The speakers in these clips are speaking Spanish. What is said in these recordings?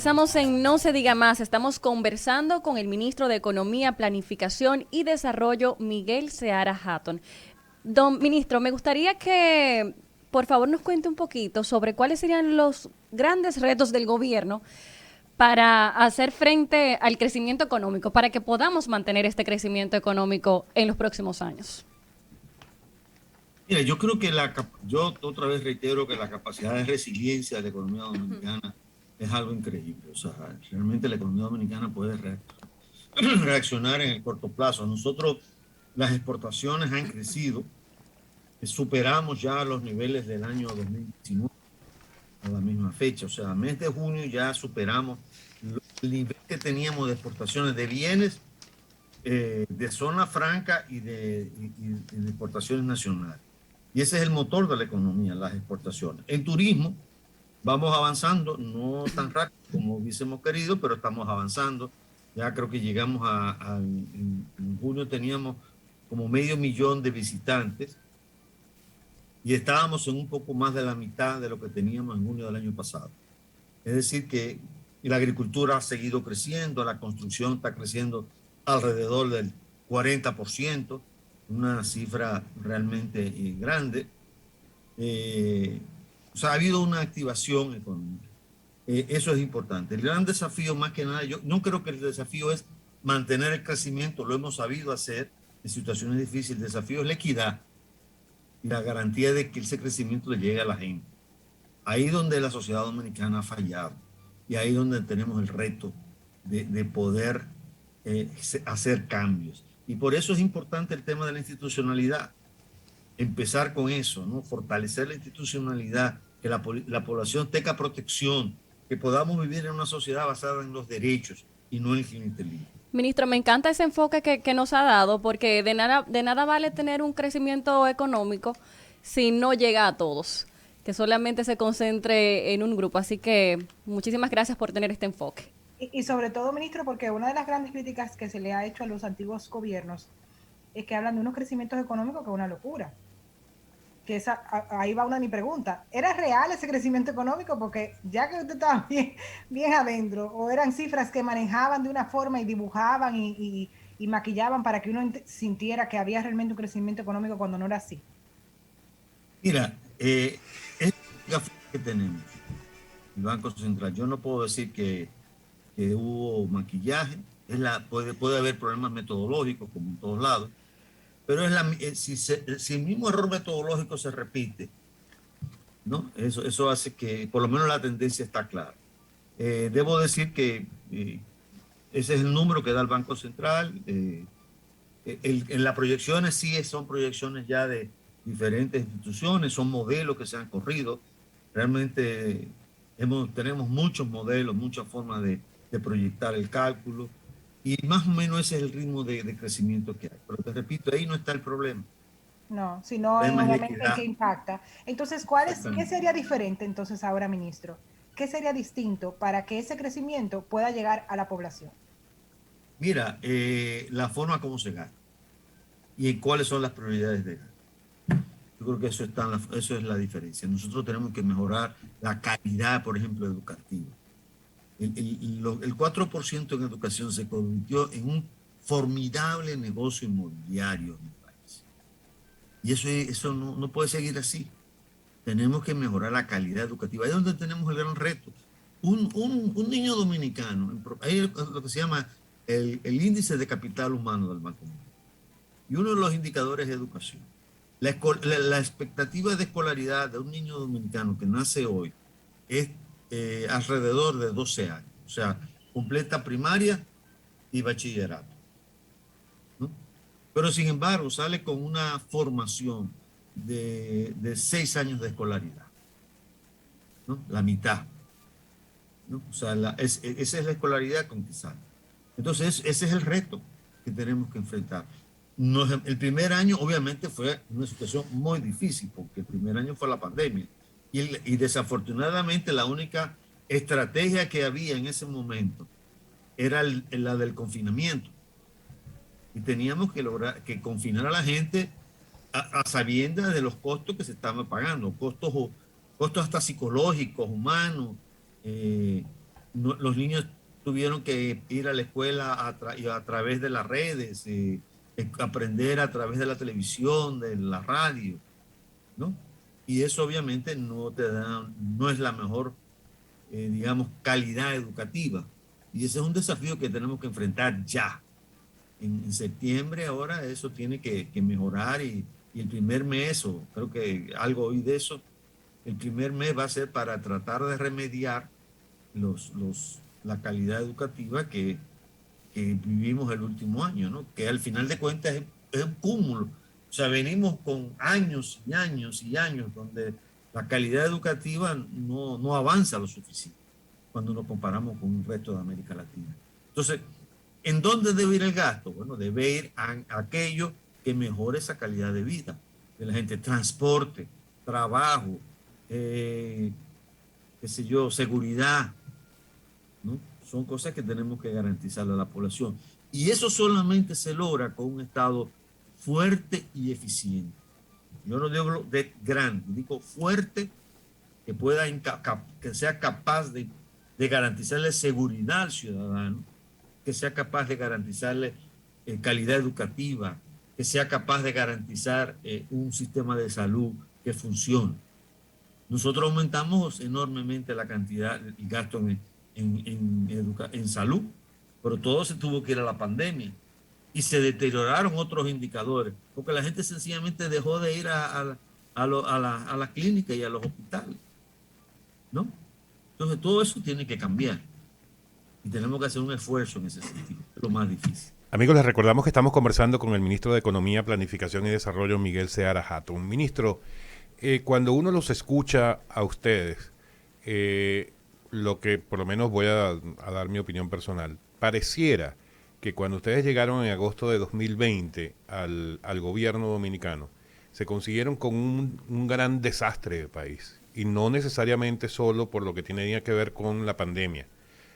Estamos en No se diga más, estamos conversando con el ministro de Economía, Planificación y Desarrollo, Miguel Seara Hatton. Don ministro, me gustaría que por favor nos cuente un poquito sobre cuáles serían los grandes retos del gobierno para hacer frente al crecimiento económico, para que podamos mantener este crecimiento económico en los próximos años. Mira, yo creo que yo otra vez reitero que la capacidad de resiliencia de la economía dominicana es algo increíble. O sea, realmente la economía dominicana puede reaccionar en el corto plazo. Nosotros, las exportaciones han crecido, superamos ya los niveles del año 2019 a la misma fecha. O sea, mes de junio ya superamos el nivel que teníamos de exportaciones de bienes de zona franca y de exportaciones nacionales. Y ese es el motor de la economía, las exportaciones. En turismo vamos avanzando, no tan rápido como hubiésemos querido, pero estamos avanzando. Ya creo que llegamos en junio teníamos como 500,000 de visitantes y estábamos en un poco más de la mitad de lo que teníamos en junio del año pasado. Es decir, que la agricultura ha seguido creciendo, la construcción está creciendo alrededor del 40%, una cifra realmente grande. O sea, ha habido una activación económica. Eso es importante. El gran desafío, más que nada, yo no creo que el desafío es mantener el crecimiento, lo hemos sabido hacer en situaciones difíciles. El desafío es la equidad y la garantía de que ese crecimiento le llegue a la gente. Ahí donde la sociedad dominicana ha fallado y ahí donde tenemos el reto de poder hacer cambios. Y por eso es importante el tema de la institucionalidad. Empezar con eso, ¿no? Fortalecer la institucionalidad, que la población tenga protección, que podamos vivir en una sociedad basada en los derechos y no en el clientelismo. Ministro, me encanta ese enfoque que nos ha dado, porque de nada vale tener un crecimiento económico si no llega a todos, que solamente se concentre en un grupo. Así que muchísimas gracias por tener este enfoque. Y sobre todo, ministro, porque una de las grandes críticas que se le ha hecho a los antiguos gobiernos es que hablan de unos crecimientos económicos que es una locura. Que ahí va una de mi pregunta. ¿Era real ese crecimiento económico? Porque ya que usted estaba bien adentro, o eran cifras que manejaban de una forma y dibujaban y maquillaban para que uno sintiera que había realmente un crecimiento económico cuando no era así. Mira, es la que tenemos, el Banco Central. Yo no puedo decir que hubo maquillaje, puede haber problemas metodológicos como en todos lados, pero si el mismo error metodológico se repite, ¿no? Eso hace que por lo menos la tendencia está clara. Debo decir que ese es el número que da el Banco Central. En las proyecciones sí son proyecciones ya de diferentes instituciones, son modelos que se han corrido. Realmente tenemos muchos modelos, muchas formas de proyectar el cálculo y más o menos ese es el ritmo de crecimiento que hay. Pero te repito, ahí no está el problema. No, El sino problema es la obviamente en qué equidad. impacta. Entonces, ¿qué Exactamente. sería diferente entonces ahora, ministro? ¿Qué sería distinto para que ese crecimiento pueda llegar a la población? Mira, la forma como se gasta y cuáles son las prioridades de gasto. Yo creo que eso es la diferencia. Nosotros tenemos que mejorar la calidad, por ejemplo, educativa. El 4% en educación se convirtió en un formidable negocio inmobiliario en el país. Y eso no puede seguir así. Tenemos que mejorar la calidad educativa. Ahí es donde tenemos el gran reto. Un niño dominicano, ahí es lo que se llama el índice de capital humano del Banco Mundial. Y uno de los indicadores es educación. La expectativa de escolaridad de un niño dominicano que nace hoy es alrededor de 12 años. O sea, completa primaria y bachillerato, ¿no? Pero sin embargo, sale con una formación de 6 años de escolaridad, ¿no? La mitad, ¿no? O sea, esa es la escolaridad con que sale. Entonces, ese es el reto que tenemos que enfrentar. El primer año, obviamente, fue una situación muy difícil, porque el primer año fue la pandemia. Y desafortunadamente, la única estrategia que había en ese momento era la del confinamiento. Y teníamos que lograr que confinar a la gente a sabiendas de los costos que se estaban pagando, costos hasta psicológicos, humanos. los niños tuvieron que ir a la escuela a través de las redes, aprender a través de la televisión, de la radio, ¿no? Y eso obviamente no es la mejor, digamos, calidad educativa. Y ese es un desafío que tenemos que enfrentar ya. En septiembre ahora eso tiene que mejorar y el primer mes, o creo que algo oí de eso, el primer mes va a ser para tratar de remediar la calidad educativa que vivimos el último año, ¿no? Que al final de cuentas es un cúmulo. O sea, venimos con años y años y años donde la calidad educativa no avanza lo suficiente cuando nos comparamos con el resto de América Latina. Entonces, ¿en dónde debe ir el gasto? Bueno, debe ir a aquello que mejore esa calidad de vida de la gente, transporte, trabajo, qué sé yo, seguridad, ¿no? Son cosas que tenemos que garantizarle a la población. Y eso solamente se logra con un Estado fuerte y eficiente. Yo no digo de grande, digo fuerte, que que sea capaz de garantizarle seguridad al ciudadano, que sea capaz de garantizarle calidad educativa, que sea capaz de garantizar un sistema de salud que funcione. Nosotros aumentamos enormemente la cantidad, el gasto en salud, pero todo se tuvo que ir a la pandemia y se deterioraron otros indicadores, porque la gente sencillamente dejó de ir a la clínica y a los hospitales, ¿no? Entonces todo eso tiene que cambiar y tenemos que hacer un esfuerzo en ese sentido, es lo más difícil. Amigos, les recordamos que estamos conversando con el ministro de Economía, Planificación y Desarrollo, Miguel Seara Hatton. Ministro, cuando uno los escucha a ustedes, lo que por lo menos voy a dar mi opinión personal, pareciera que cuando ustedes llegaron en agosto de 2020 al gobierno dominicano, se consiguieron con un gran desastre de país, y no necesariamente solo por lo que tenía que ver con la pandemia,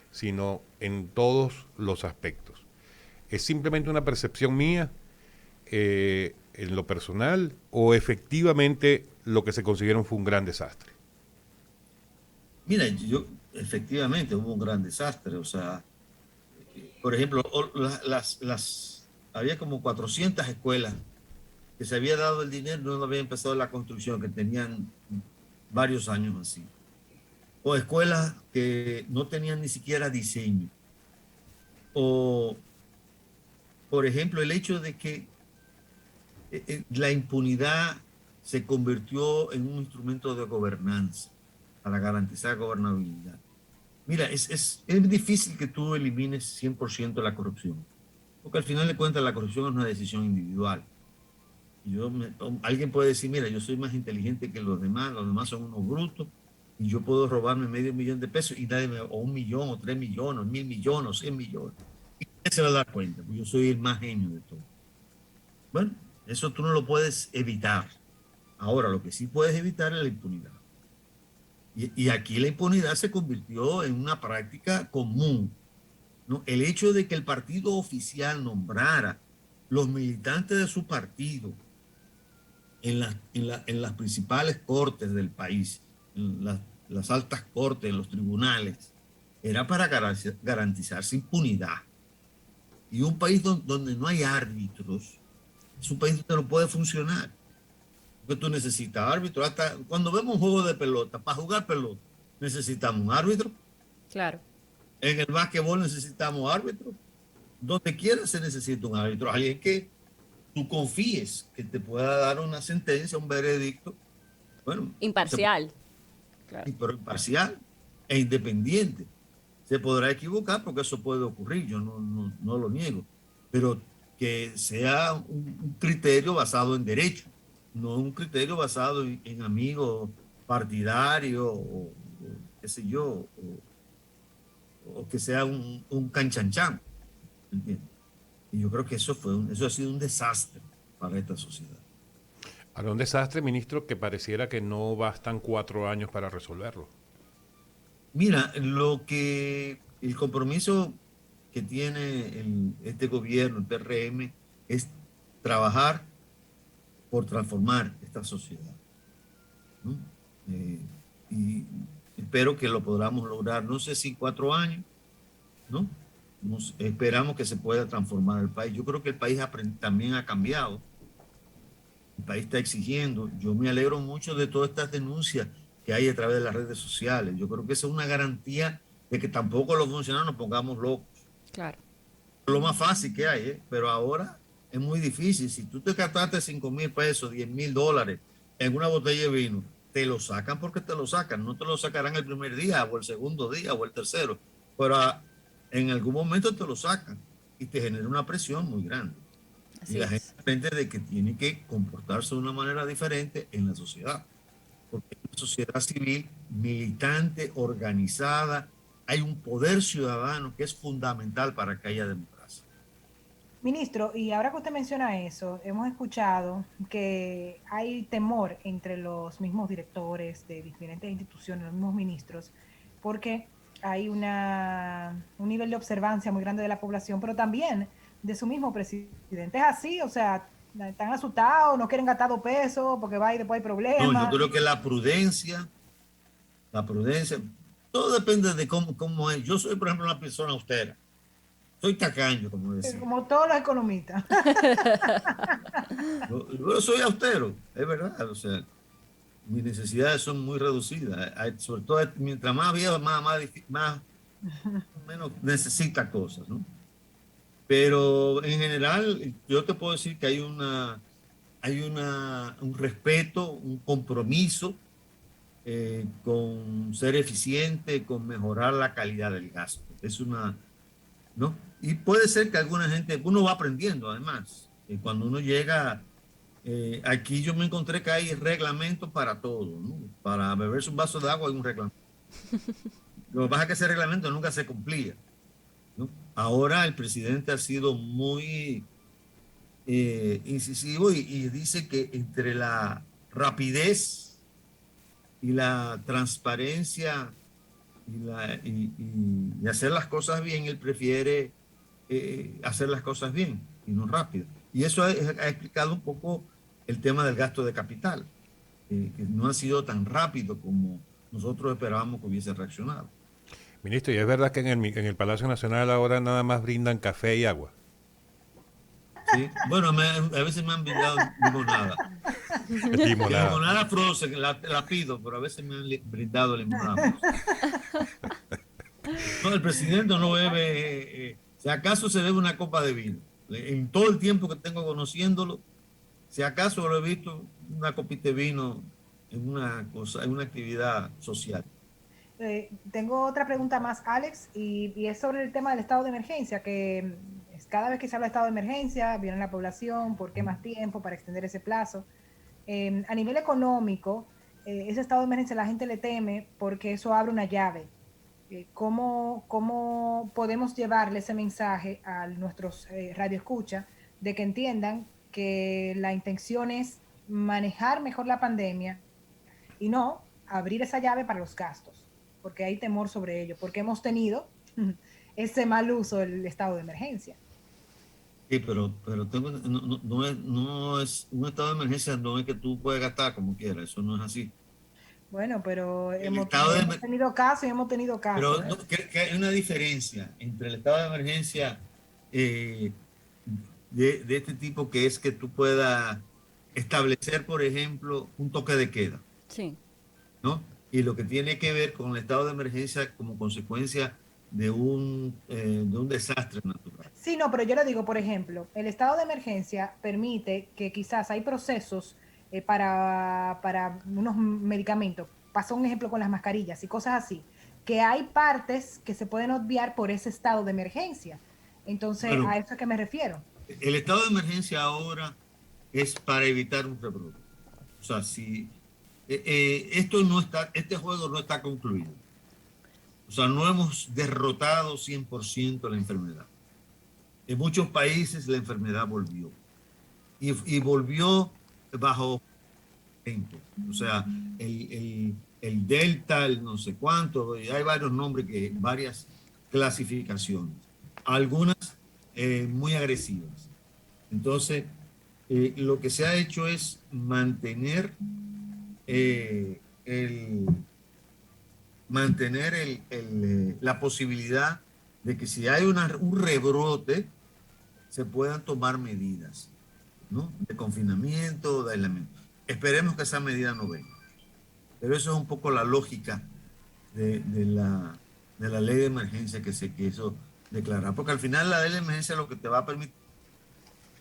sino en todos los aspectos. ¿Es simplemente una percepción mía en lo personal o efectivamente lo que se consiguieron fue un gran desastre? Mira, efectivamente hubo un gran desastre. O sea, por ejemplo, había como 400 escuelas que se había dado el dinero, no había empezado la construcción, que tenían varios años así. O escuelas que no tenían ni siquiera diseño. O, por ejemplo, el hecho de que la impunidad se convirtió en un instrumento de gobernanza para garantizar gobernabilidad. Mira, es difícil que tú elimines 100% la corrupción, porque al final de cuentas la corrupción es una decisión individual. Alguien puede decir, mira, yo soy más inteligente que los demás son unos brutos, y yo puedo robarme $500,000 y nadie o 1 millón, o 3 millones, o 1.000 millones, o 100 millones. Y nadie se va a dar cuenta, porque yo soy el más genio de todo. Bueno, eso tú no lo puedes evitar. Ahora, lo que sí puedes evitar es la impunidad. Y aquí la impunidad se convirtió en una práctica común, ¿no? El hecho de que el partido oficial nombrara los militantes de su partido en las principales cortes del país, en las altas cortes, en los tribunales, era para garantizarse impunidad. Y un país donde no hay árbitros, es un país donde no puede funcionar. Porque tú necesitas árbitro. Hasta cuando vemos un juego de pelota, para jugar pelota, necesitamos un árbitro. Claro. En el básquetbol necesitamos árbitro. Donde quiera se necesita un árbitro. Alguien que tú confíes que te pueda dar una sentencia, un veredicto. Bueno, Imparcial. Claro. Pero imparcial e independiente. Se podrá equivocar porque eso puede ocurrir, yo no lo niego. Pero que sea un criterio basado en derecho, no un criterio basado en amigos partidarios o qué sé yo, o que sea un canchanchan, ¿entiendes? Y yo creo que eso ha sido un desastre para esta sociedad. Ahora, un desastre, ministro, que pareciera que no bastan 4 años para resolverlo. Mira, el compromiso que tiene este gobierno, el PRM, es trabajar por transformar esta sociedad, ¿no? Y Espero que lo podamos lograr, no sé si 4 años, ¿no? Esperamos que se pueda transformar el país. Yo creo que el país también ha cambiado. El país está exigiendo. Yo me alegro mucho de todas estas denuncias que hay a través de las redes sociales. Yo creo que esa es una garantía de que tampoco los funcionarios nos pongamos locos. Claro. Es lo más fácil que hay, ¿eh? Pero ahora es muy difícil. Si tú te gastaste 5,000 pesos, 10,000 dólares en una botella de vino, te lo sacan porque te lo sacan. No te lo sacarán el primer día o el segundo día o el tercero. Pero en algún momento te lo sacan y te genera una presión muy grande. Y Así la gente es. aprende de que tiene que comportarse de una manera diferente en la sociedad. Porque es una sociedad civil, militante, organizada. Hay un poder ciudadano que es fundamental para que haya democracia. Ministro, y ahora que usted menciona eso, hemos escuchado que hay temor entre los mismos directores de diferentes instituciones, los mismos ministros, porque hay un nivel de observancia muy grande de la población, pero también de su mismo presidente. Es así, o sea, están asustados, no quieren gastar 2 pesos porque va y después hay No, yo problemas. creo que la prudencia, todo depende de cómo es. Yo soy, por ejemplo, una persona austera. Soy tacaño, como decía. Como todos los economistas. Yo soy austero, es verdad. O sea, mis necesidades son muy reducidas. Sobre todo, mientras más viejo, más menos necesita cosas, ¿no? Pero en general, yo te puedo decir que un respeto, un compromiso con ser eficiente, con mejorar la calidad del gasto. ¿No? Y puede ser que alguna gente, uno va aprendiendo además. Cuando uno llega, aquí yo me encontré que hay reglamentos para todo, ¿no? Para beberse un vaso de agua hay un reglamento. Lo que pasa es que ese reglamento nunca se cumplía, ¿no? Ahora el presidente ha sido muy incisivo y dice que entre la rapidez y la transparencia y hacer las cosas bien, él prefiere hacer las cosas bien y no rápido. Y eso ha explicado un poco el tema del gasto de capital, que no ha sido tan rápido como nosotros esperábamos que hubiese reaccionado. Ministro, ¿y es verdad que en el Palacio Nacional ahora nada más brindan café y agua? ¿Sí? Bueno, a veces me han brindado limonada. Que Limonada. limonada frozen, la pido, pero a veces me han brindado limonada frozen. No, el presidente no bebe, si acaso se bebe una copa de vino. En todo el tiempo que tengo conociéndolo, si acaso lo he visto una copita de vino en una cosa, en una actividad social. Tengo otra pregunta más, Alex, y es sobre el tema del estado de emergencia, que cada vez que se habla de estado de emergencia, viene la población, ¿por qué más tiempo para extender ese plazo? A nivel económico, ese estado de emergencia la gente le teme porque eso abre una llave. ¿Cómo podemos llevarle ese mensaje a nuestros radioescuchas de que entiendan que la intención es manejar mejor la pandemia y no abrir esa llave para los gastos? Porque hay temor sobre ello, porque hemos tenido ese mal uso del estado de emergencia. Sí, pero no es un estado de emergencia, no es que tú puedes gastar como quieras, eso no es así. Bueno, pero El hemos, estado de, hemos tenido casos y hemos tenido pero casos. no, que hay una diferencia entre el estado de emergencia eh, de este tipo, que es que tú puedas establecer, por ejemplo, un toque de queda, Sí. ¿no? Y lo que tiene que ver con el estado de emergencia como consecuencia de un desastre natural. Sí, no, pero yo le digo, por ejemplo, el estado de emergencia permite que quizás hay procesos para unos medicamentos. Pasó un ejemplo con las mascarillas y cosas así, que hay partes que se pueden obviar por ese estado de emergencia. Entonces, Bueno, a eso es que me refiero. el estado de emergencia ahora es para evitar un rebrote. O sea, si este juego no está concluido. O sea, no hemos derrotado 100% la enfermedad. En muchos países la enfermedad volvió. Y volvió bajo tiempo. O sea, el Delta, el no sé cuánto, hay varios nombres, varias clasificaciones. Algunas muy agresivas. Entonces, lo que se ha hecho es mantener mantener la posibilidad de que si hay un rebrote, se puedan tomar medidas, ¿no? De confinamiento, de aislamiento. Esperemos que esa medida no venga. Pero eso es un poco la lógica de la ley de emergencia que se quiso declarar. Porque al final la ley de emergencia lo que te va a permitir,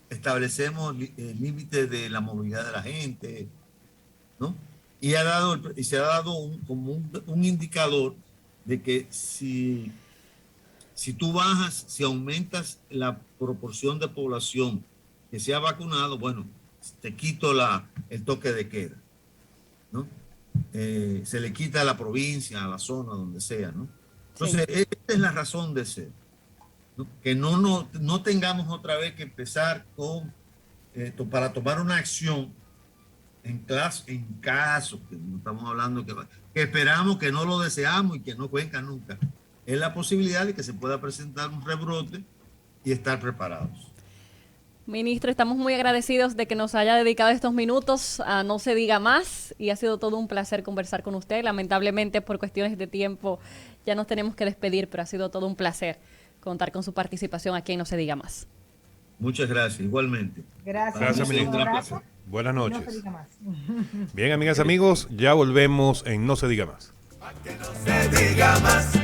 establecemos límites de la movilidad de la gente, ¿no? Y se ha dado como un indicador de que si tú bajas, si aumentas la proporción de población que se ha vacunado, bueno, te quito el toque de queda, ¿no? Se le quita a la provincia, a la zona, donde sea, ¿no? Entonces, sí, esta es la razón de ser, ¿no? Que no tengamos otra vez que empezar para tomar una acción en caso, que no estamos hablando que esperamos, que no lo deseamos y que no cuenca nunca. Es la posibilidad de que se pueda presentar un rebrote y estar preparados. Ministro, estamos muy agradecidos de que nos haya dedicado estos minutos a No Se Diga Más y ha sido todo un placer conversar con usted. Lamentablemente por cuestiones de tiempo ya nos tenemos que despedir, pero ha sido todo un placer contar con su participación aquí en No Se Diga Más. Muchas gracias, igualmente. Gracias, ministro. Buenas noches. No se diga más. Bien, amigas, amigos, ya volvemos en No Se Diga Más. Que no se diga más.